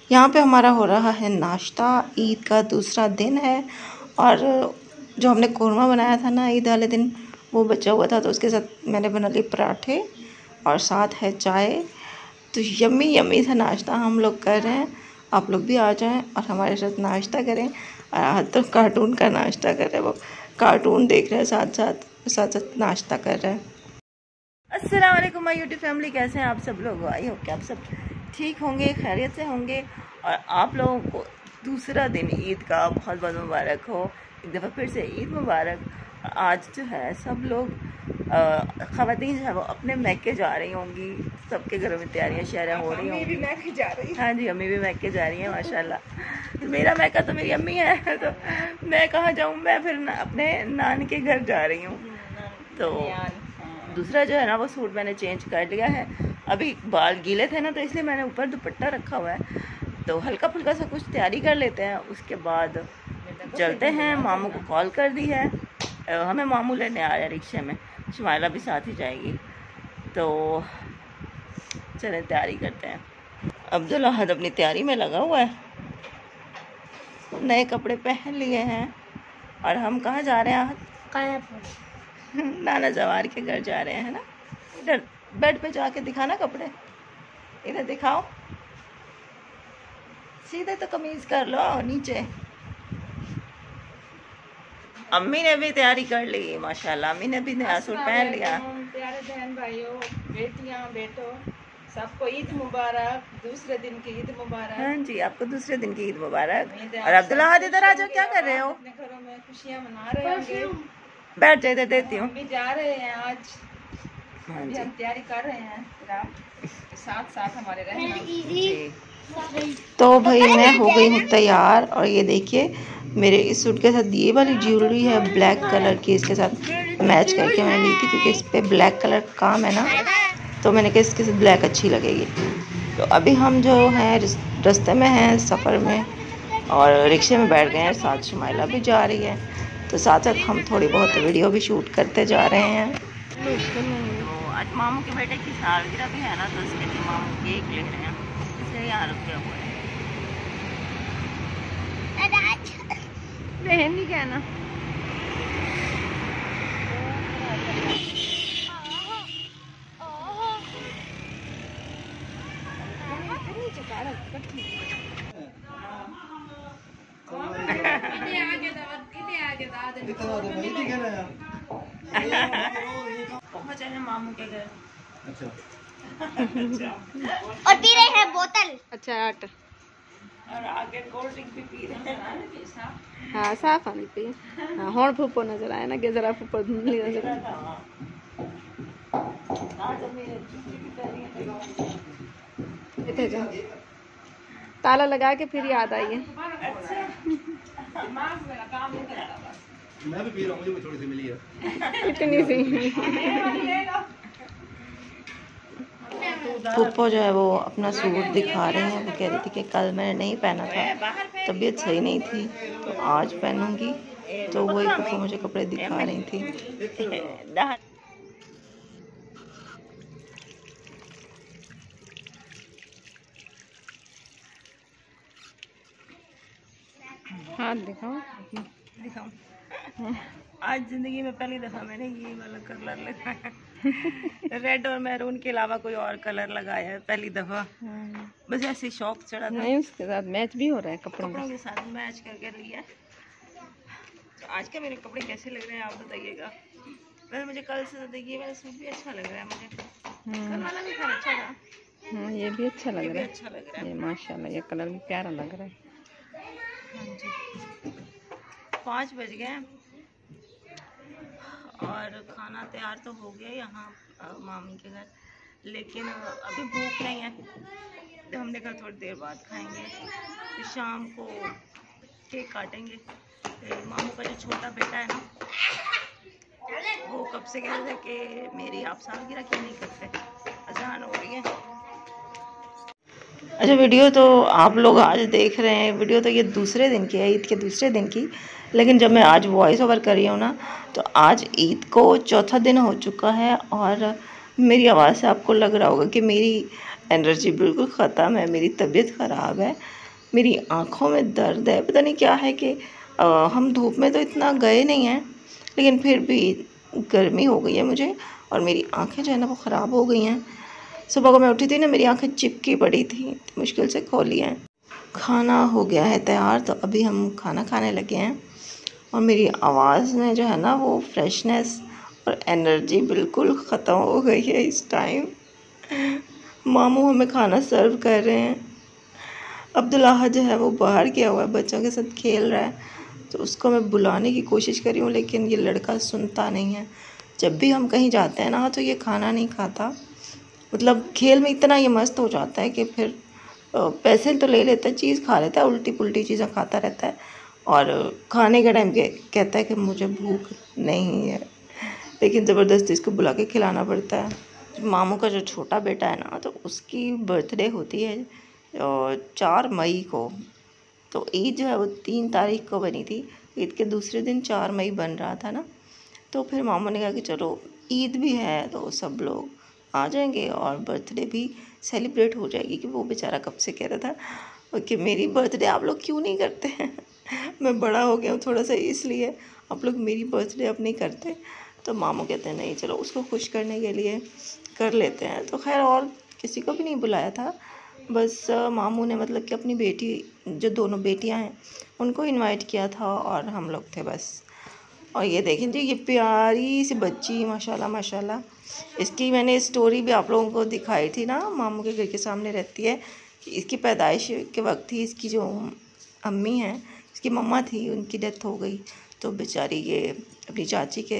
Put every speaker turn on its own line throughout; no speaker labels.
यहाँ पे हमारा हो रहा है नाश्ता। ईद का दूसरा दिन है और जो हमने कोरमा बनाया था ना ईद वाले दिन वो बचा हुआ था, तो उसके साथ मैंने बना लिए पराठे और साथ है चाय। तो यम्मी यम्मी सा नाश्ता हम लोग कर रहे हैं। आप लोग भी आ जाएं और हमारे साथ नाश्ता करें। और आज तो कार्टून का नाश्ता कर रहे हैं, वो कार्टून देख रहे हैं साथ साथ नाश्ता कर रहे हैं। अस्सलाम वालेकुम माय यूट्यूब फैमिली, कैसे हैं आप सब लोग? आई होप कि आप सब ठीक होंगे, खैरियत से होंगे। और आप लोगों को दूसरा दिन ईद का बहुत बहुत मुबारक हो। एक दफ़ा फिर से ईद मुबारक। आज जो है सब लोग ख़वातीन जो है वो अपने मैके जा रही होंगी। सबके घरों में तैयारियां शायरियाँ हो रही होंगी। मैके जा रही है। हाँ जी, अम्मी भी मैके जा रही हैं माशाल्लाह। मेरा मैका तो मेरी अम्मी है, तो मैं कहाँ जाऊँ? मैं फिर अपने नान के घर जा रही हूँ। तो दूसरा जो है ना वो सूट मैंने चेंज कर लिया है। अभी बाल गीले थे ना, तो इसलिए मैंने ऊपर दुपट्टा रखा हुआ है। तो हल्का फुल्का सा कुछ तैयारी कर लेते हैं, उसके बाद चलते हैं। मामू को कॉल कर दी है, हमें मामू लेने आ रहे हैं रिक्शे में। शुमाइला भी साथ ही जाएगी, तो चले तैयारी करते हैं। अब्दुल अहद अपनी तैयारी में लगा हुआ है, नए कपड़े पहन लिए हैं। और हम कहाँ जा रहे हैं? नाना जवार के घर जा रहे हैं ना। इधर बेड पे जाके दिखाना कपड़े, इधर दिखाओ। सीधे तो कमीज कर लो नीचे। अम्मी ने भी तैयारी कर ली माशाल्लाह, अम्मी ने भी नया सूट पहन लिया।
प्यारे बहन भाइयों, बेटियां, बेटो, सबको ईद मुबारक। दूसरे दिन की ईद मुबारक।
हाँ जी, आपको दूसरे दिन की ईद मुबारक। और अब्दुल्ला इधर आ जाओ, क्या कर रहे हो?
अपने घरों में खुशियां मना रहे होंगे।
बैठ जाए, इधर देती हूँ।
हम भी जा रहे हैं आज। अभी हम तैयारी कर रहे हैं, साथ साथ हमारे रहना।
तो भाई मैं हो गई हूँ तैयार। और ये देखिए मेरे इस सूट के साथ ये वाली ज्वेलरी है ब्लैक कलर की, इसके साथ मैच करके मैंने ली थी, क्योंकि इस पर ब्लैक कलर का काम है ना, तो मैंने कहा इसके साथ ब्लैक अच्छी लगेगी। तो अभी हम जो हैं रास्ते में हैं, सफ़र में, और रिक्शे में बैठ गए हैं। साथ शुमाइला भी जा रही है, तो साथ साथ हम थोड़ी बहुत वीडियो भी शूट करते जा रहे हैं। तो आज मामू के बेटे की सालगिरह भी है ना, तो इसके लिए मामू केक ले रहे हैं, इसलिए यहाँ रुके हुए हैं।
बहन नहीं कहना।
पहुंचे हैं मामू के घर।
अच्छा।
और पी रहे हैं बोतल।
अच्छा आट।
और आगे कोल्ड ड्रिंक भी पी रहे हैं।
हाँ साफ पानी पी। हाँ होड़ फूफो नजर आया ना, कि जरा फूफो धुंधली नजर आया। इधर जाओ, ताला लगा के फिर याद आई है।
मैं भी पी रहा हूँ, मुझे थोड़ी सी मिली है।
इतनी सी।
फूफो जो है वो अपना सूट दिखा रही हैं। वो कह रही थी कि कल मैंने नहीं पहना था, तबीयत सही नहीं थी, तो आज पहनूंगी। तो वही फूफो मुझे कपड़े दिखा रही थी।
हाथ दिखाओ।
दिखाऊं? आज ज़िंदगी में पहली दफ़ा मैंने ये वाला कलर लगाया। रेड और मैरून के अलावा कोई और कलर लगाया है पहली दफ़ा। बस ऐसे शौक चढ़ा था।
नहीं, उसके साथ मैच भी हो रहा है
कपड़ों के साथ मैच करके लिया। तो आज के मेरे कपड़े कैसे लग रहे हैं आप बताइएगा। वैसे मुझे कल से ज़्यादा ये वाला सूट भी अच्छा लग रहा है मुझे। कल वाला भी बहुत अच्छा था।
हाँ ये भी अच्छा लग रहा है।
अच्छा लग रहा है
ये माशाल्लाह, ये कलर भी प्यारा लग रहा है।
हाँ जी, 5 बज गए और खाना तैयार तो हो गया यहाँ मामी के घर, लेकिन अभी भूख नहीं है, तो हमने कहा थोड़ी देर बाद खाएंगे। तो शाम को केक काटेंगे। तो मामू का जो छोटा बेटा है ना, वो कब से कह रहे थे कि मेरी आप सालगिरह क्यों नहीं करते, अजान हो रही है। अच्छा, वीडियो तो आप लोग आज देख रहे हैं, वीडियो तो ये दूसरे दिन की है, ईद के दूसरे दिन की। लेकिन जब मैं आज वॉइस ओवर कर रही हूँ ना, तो आज ईद को चौथा दिन हो चुका है। और मेरी आवाज़ से आपको लग रहा होगा कि मेरी एनर्जी बिल्कुल ख़त्म है, मेरी तबीयत ख़राब है, मेरी आँखों में दर्द है। पता नहीं क्या है कि हम धूप में तो इतना गए नहीं हैं, लेकिन फिर भी गर्मी हो गई है मुझे और मेरी आँखें जो है ना वो ख़राब हो गई हैं। सुबह को मैं उठी थी ना, मेरी आँखें चिपकी पड़ी थी, तो मुश्किल से खोली हैं। खाना हो गया है तैयार, तो अभी हम खाना खाने लगे हैं और मेरी आवाज़ में जो है ना वो फ्रेशनेस और एनर्जी बिल्कुल ख़त्म हो गई है इस टाइम। मामू हमें खाना सर्व कर रहे हैं। अब्दुल्लाह जो है वो बाहर गया हुआ है, बच्चों के साथ खेल रहा है, तो उसको मैं बुलाने की कोशिश कर रही हूँ, लेकिन ये लड़का सुनता नहीं है। जब भी हम कहीं जाते हैं ना तो ये खाना नहीं खाता, मतलब खेल में इतना ये मस्त हो जाता है कि फिर पैसे तो ले लेता है, चीज़ खा लेता है, उल्टी पुल्टी चीज़ें खाता रहता है और खाने के टाइम कहता है कि मुझे भूख नहीं है, लेकिन ज़बरदस्ती इसको बुला के खिलाना पड़ता है। मामू का जो छोटा बेटा है ना, तो उसकी बर्थडे होती है 4 मई को, तो ईद जो है वो 3 तारीख को बनी थी। ईद के दूसरे दिन 4 मई बन रहा था ना, तो फिर मामू ने कहा कि चलो ईद भी है तो सब लोग आ जाएंगे और बर्थडे भी सेलिब्रेट हो जाएगी, कि वो बेचारा कब से कह रहा था कि मेरी बर्थडे आप लोग क्यों नहीं करते हैं। मैं बड़ा हो गया हूँ थोड़ा सा, इसलिए आप लोग मेरी बर्थडे अब नहीं करते। तो मामू कहते हैं नहीं चलो उसको खुश करने के लिए कर लेते हैं। तो खैर और किसी को भी नहीं बुलाया था, बस मामू ने मतलब कि अपनी बेटी, जो दोनों बेटियां हैं उनको इनवाइट किया था और हम लोग थे बस। और ये देखें जी, ये प्यारी सी बच्ची माशाल्लाह माशाल्लाह, इसकी मैंने स्टोरी भी आप लोगों को दिखाई थी ना, मामू के घर के सामने रहती है। कि इसकी पैदाइश के वक्त ही इसकी जो अम्मी हैं, इसकी मम्मा थी, उनकी डेथ हो गई, तो बेचारी ये अपनी चाची के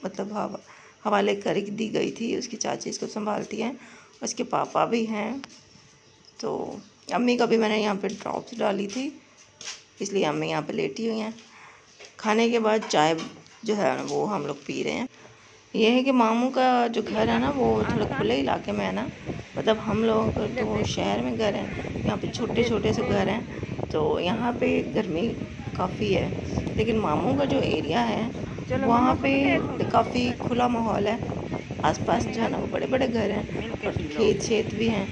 मतलब हवाले कर दी गई थी। उसकी चाची इसको संभालती हैं, उसके पापा भी हैं। तो अम्मी का भी मैंने यहाँ पे ड्रॉप्स डाली थी, इसलिए अम्मी यहाँ पे लेटी हुई हैं। खाने के बाद चाय जो है वो हम लोग पी रहे हैं। ये है कि मामू का जो घर है ना वो थोड़ा खुले इलाके में है ना, मतलब हम लोग तो शहर में घर हैं, यहाँ पे छोटे छोटे से घर हैं, तो यहाँ पे गर्मी काफ़ी है। लेकिन मामू का जो एरिया है वहाँ पे काफ़ी खुला माहौल है, आसपास जो है ना वो बड़े बड़े घर हैं और खेत छेत भी हैं,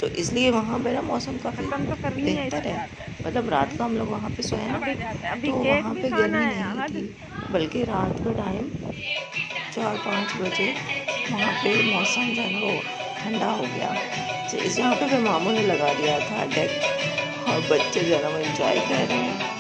तो इसलिए वहाँ पे ना मौसम काफ़ी बेहतर है। मतलब रात को हम लोग वहाँ पे सोए ना, तो वहाँ पे गर्मी नहीं थी, बल्कि रात का टाइम 4-5 बजे वहाँ पे मौसम जो है ना वो ठंडा हो गया। तो इस यहाँ पे मामू ने लगा दिया था डेक और बच्चे जो है ना वो एंजॉय कर रहे हैं।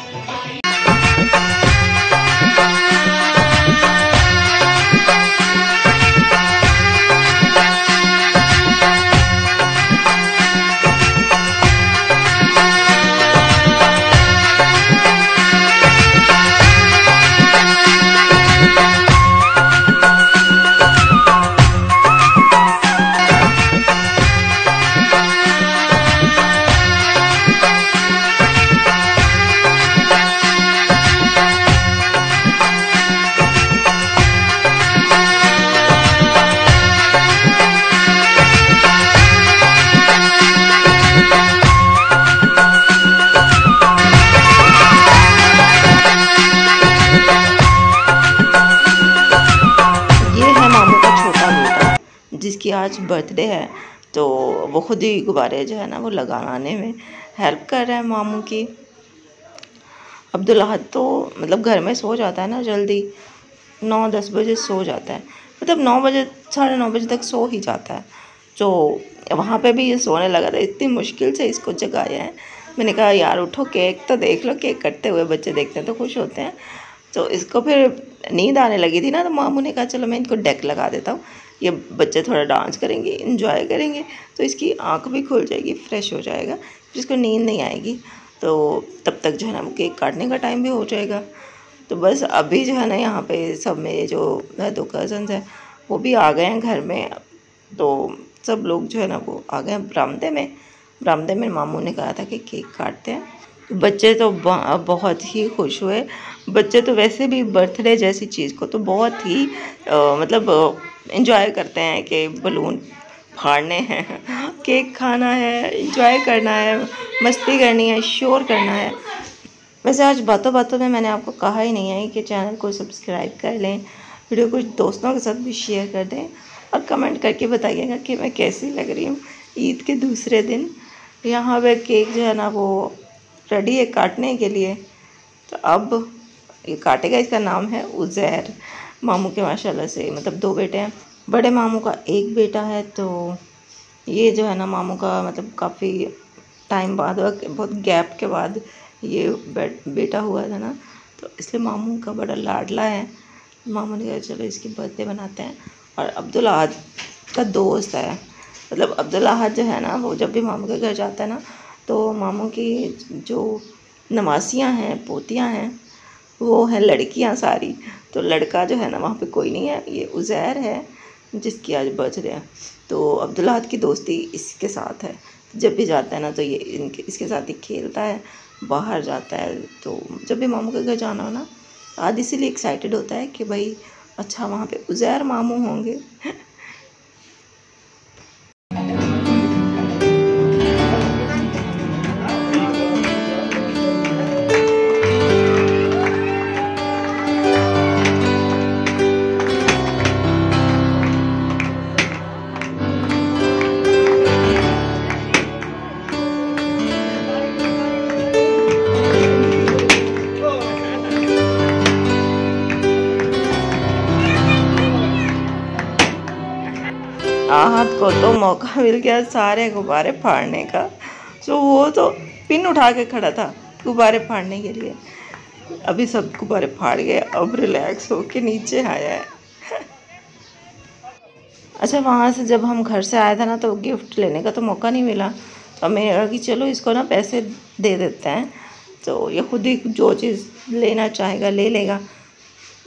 जिसकी आज बर्थडे है, तो वो खुद ही गुब्बारे जो है ना वो लगाने में हेल्प कर रहा है मामू की। अब्दुल्लाह तो मतलब घर में सो जाता है ना जल्दी, 9-10 बजे सो जाता है, मतलब 9 बजे 9:30 बजे तक सो ही जाता है। तो वहाँ पे भी ये सोने लगा था, इतनी मुश्किल से इसको जगाया है। मैंने कहा यार उठो, केक तो देख लो, केक कटते हुए बच्चे देखते हैं तो खुश होते हैं। तो इसको फिर नींद आने लगी थी ना, तो मामू ने कहा चलो मैं इनको डेक लगा देता हूँ, ये बच्चे थोड़ा डांस करेंगे, इंजॉय करेंगे, तो इसकी आँख भी खुल जाएगी, फ्रेश हो जाएगा, फिर इसको नींद नहीं आएगी। तो तब तक जो है ना वो केक काटने का टाइम भी हो जाएगा। तो बस अभी जो है ना यहाँ पे सब मेरे जो 2 कज़न्स हैं वो भी आ गए हैं घर में, तो सब लोग जो है ना वो आ गए हैं बरामदे में मामू ने कहा था कि केक काटते हैं। बच्चे तो बहुत ही खुश हुए। बच्चे तो वैसे भी बर्थडे जैसी चीज़ को तो बहुत ही मतलब एंजॉय करते हैं कि बलून फाड़ने हैं, केक खाना है, एंजॉय करना है, मस्ती करनी है, शोर करना है। वैसे आज बातों बातों में मैंने आपको कहा ही नहीं है कि चैनल को सब्सक्राइब कर लें, वीडियो को दोस्तों के साथ भी शेयर कर दें और कमेंट करके बताइएगा कि मैं कैसी लग रही हूँ। ईद के दूसरे दिन यहाँ पे केक जो है ना वो रेडी है काटने के लिए। तो अब ये काटेगा, इसका नाम है उज़ैर। मामू के माशाल्लाह से मतलब 2 बेटे हैं, बड़े मामू का 1 बेटा है। तो ये जो है ना मामू का मतलब काफ़ी टाइम बाद, बहुत गैप के बाद ये बेटा हुआ था ना, तो इसलिए मामू का बड़ा लाडला है। मामू ने कहा चलो इसकी बर्थडे बनाते हैं। और अब्दुल अहद का दोस्त है, मतलब अब्दुल अहद जो है ना वो जब भी मामू के घर जाता है ना, तो मामू की जो नवासियाँ हैं, पोतियाँ हैं, वो हैं लड़कियाँ सारी। तो लड़का जो है ना वहाँ पे कोई नहीं है। ये उज़ैर है जिसकी आज बर्थडे है। तो अब्दुल अहद की दोस्ती इसके साथ है। जब भी जाता है ना तो ये इसके साथ ही खेलता है, बाहर जाता है। तो जब भी मामू के घर जाना हो ना, आज इसीलिए एक्साइटेड होता है कि भाई अच्छा वहाँ पे उज़ैर मामू होंगे। आहत को तो मौका मिल गया सारे गुब्बारे फाड़ने का। तो वो तो पिन उठा के खड़ा था गुब्बारे फाड़ने के लिए। अभी सब गुब्बारे फाड़ गए, अब रिलैक्स होके नीचे आया है। अच्छा, वहाँ से जब हम घर से आया था ना तो गिफ्ट लेने का तो मौका नहीं मिला। तो मैंने कहा कि चलो इसको ना पैसे दे देते हैं, तो ये खुद ही जो चीज़ लेना चाहेगा ले लेगा,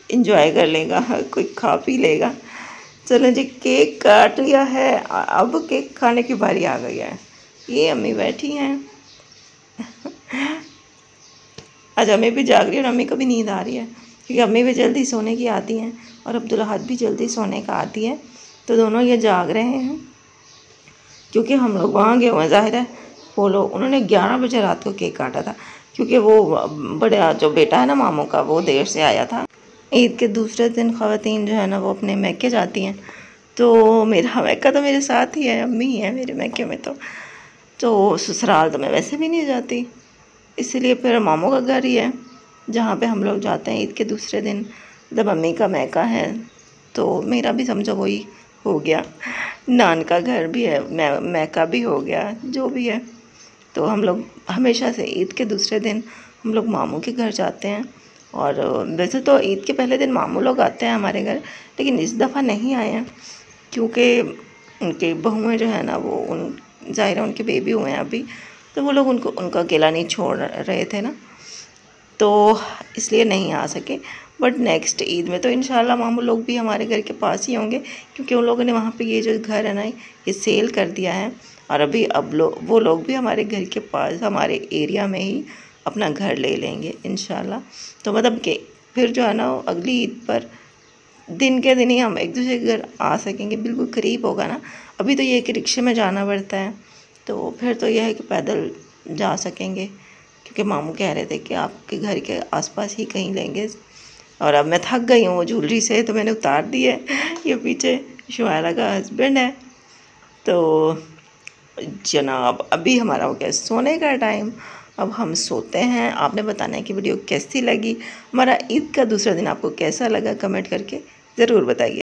इंजॉय कर लेगा, कोई खा पी लेगा। चलो जी, केक काट लिया है, अब केक खाने की बारी आ गई है। ये अम्मी बैठी हैं। आज अम्मी भी जाग रही है और अम्मी को भी नींद आ रही है, क्योंकि अम्मी भी जल्दी सोने की आती हैं और अब्दुल अहद भी जल्दी सोने का आती है। तो दोनों ये जाग रहे हैं, क्योंकि हम लोग वहाँ गए हुए हैं। ज़ाहिर है वो लोग, उन्होंने 11 बजे रात को केक काटा था, क्योंकि वो बड़ा जो बेटा है ना मामू का, वो देर से आया था। ईद के दूसरे दिन ख़वातीन जो है ना वो अपने मैके जाती हैं। तो मेरा मैका तो मेरे साथ ही है, अम्मी है मेरे मैके में। तो ससुराल तो मैं वैसे भी नहीं जाती, इसीलिए फिर मामू का घर ही है जहाँ पे हम लोग जाते हैं ईद के दूसरे दिन। जब अम्मी का मैका है तो मेरा भी समझो वही हो गया, नान का घर भी है, मैका भी हो गया, जो भी है। तो हम लोग हमेशा से ईद के दूसरे दिन हम लोग मामू के घर जाते हैं। और वैसे तो ईद के पहले दिन मामू लोग आते हैं हमारे घर, लेकिन इस दफ़ा नहीं आए हैं, क्योंकि उनके बहुएँ जो है ना वो ज़ाहिर है उनके बेबी हुए हैं अभी, तो वो लोग उनका अकेला नहीं छोड़ रहे थे ना, तो इसलिए नहीं आ सके। बट नेक्स्ट ईद में तो इंशाल्लाह मामू लोग भी हमारे घर के पास ही होंगे, क्योंकि उन लोगों ने वहाँ पे ये जो घर है ना ये सेल कर दिया है। और अभी वो लोग भी हमारे घर के पास, हमारे एरिया में ही अपना घर ले लेंगे इंशाल्लाह। तो मतलब कि फिर जो है ना अगली ईद पर दिन के दिन ही हम एक दूसरे के घर आ सकेंगे, बिल्कुल करीब होगा ना। अभी तो ये कि रिक्शे में जाना पड़ता है, तो फिर तो यह है कि पैदल जा सकेंगे, क्योंकि मामू कह रहे थे कि आपके घर के आसपास ही कहीं लेंगे। और अब मैं थक गई हूँ ज्वेलरी से, तो मैंने उतार दी है। ये पीछे शुआरा का हस्बैंड है। तो जनाब अभी हमारा हो गया सोने का टाइम, अब हम सोते हैं। आपने बताना है कि वीडियो कैसी लगी, हमारा ईद का दूसरा दिन आपको कैसा लगा, कमेंट करके ज़रूर बताइए।